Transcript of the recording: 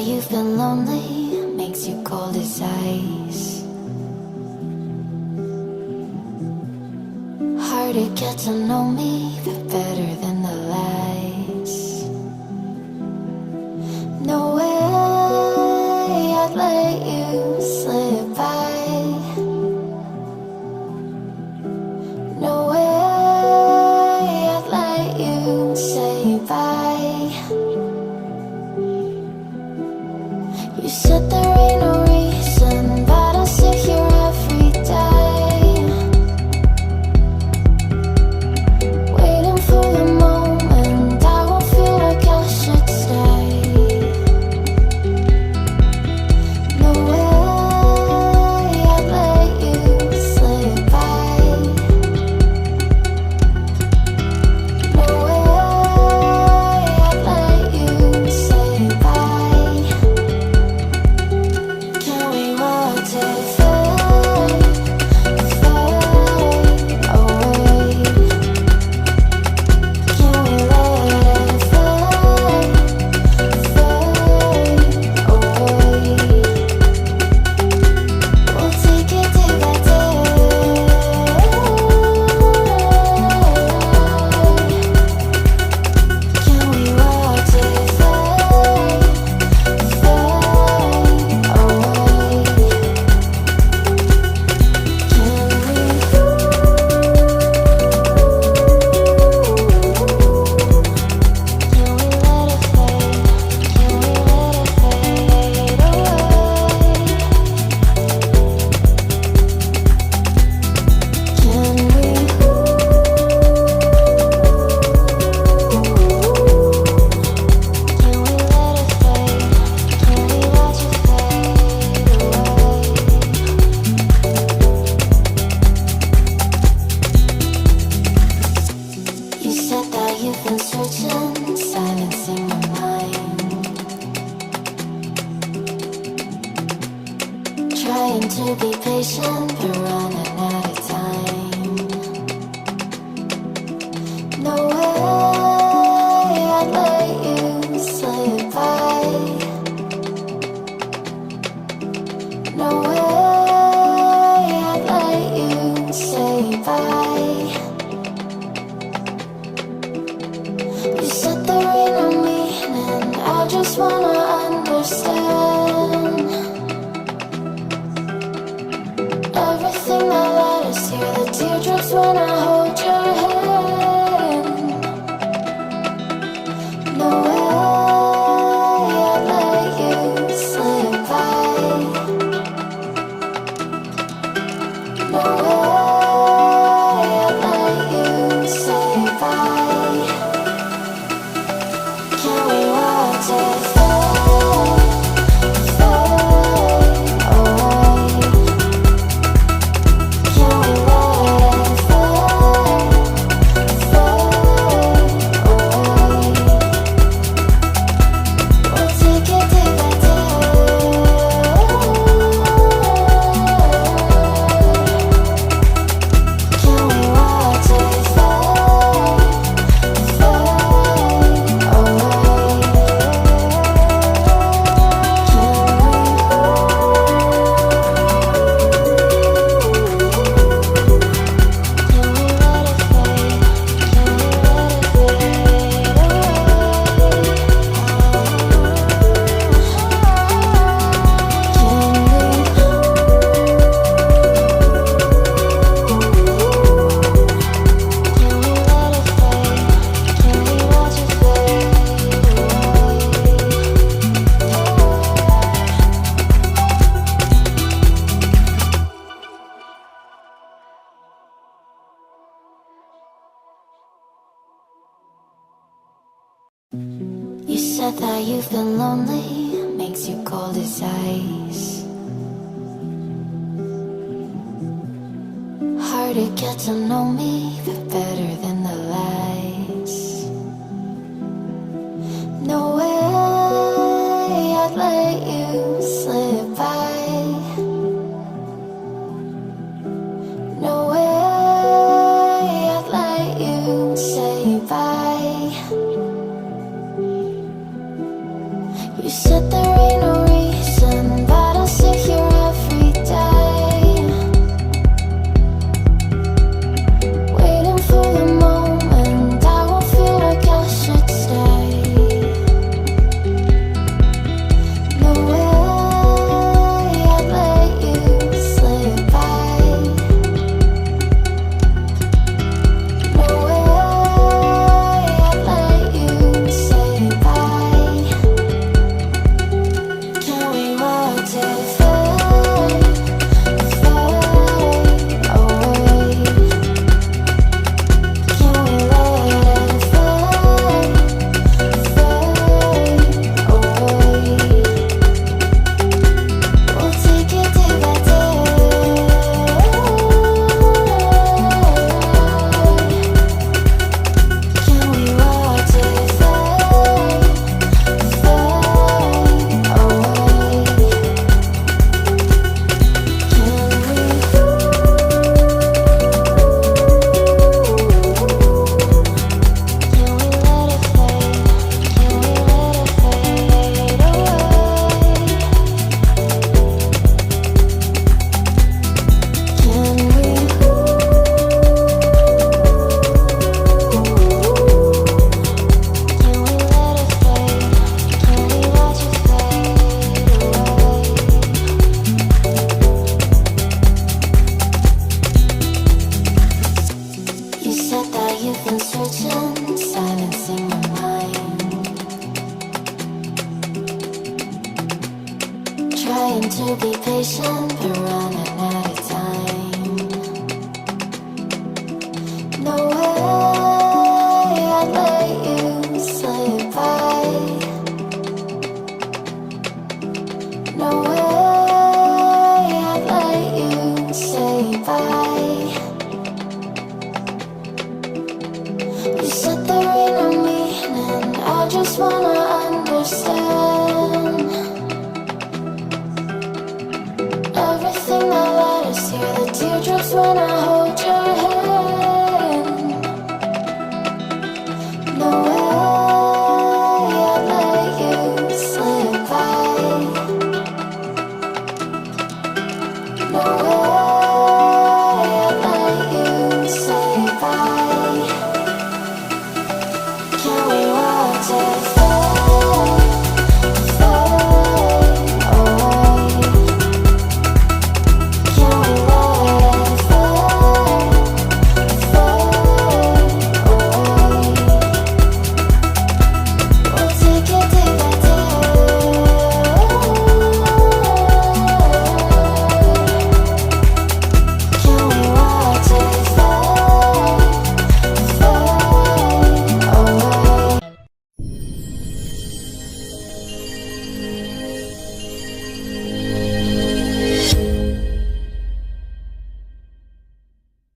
you've been lonely, makes you cold as ice. Hard to get to know me, but better than the lies. No way I'd let you slip by. No way I'd let you say bye. You said there ain't no reason, but I sit here every day, waiting for the moment I won't feel like I should stay. No way I'd let you slip by. No way I'd let you say bye. Can we watch it fade, fade away? Can we let it fade, fade away? We'll take it day by day. Can we watch it fade, fade away? You said that you've been searching, silencing your mind, trying to be patient, but running out of time. No way I'd let you slip by. No way I'd let you say bye. You said there ain't no meaning, I just wanna understand everything that led us here, the teardrops when I hold your hand. No way I'd let you slip by. No way I'd let you say bye. Can we watch it fade, fade away? Can we let it fade, fade away? We'll take it day by day. Can we watch it fade, fade away? You said that you've been lonely, makes you cold as ice. Hard to get to know me, but better than the lies. No way I'd let you slip by. No way I'd let you say bye. You said there ain't when I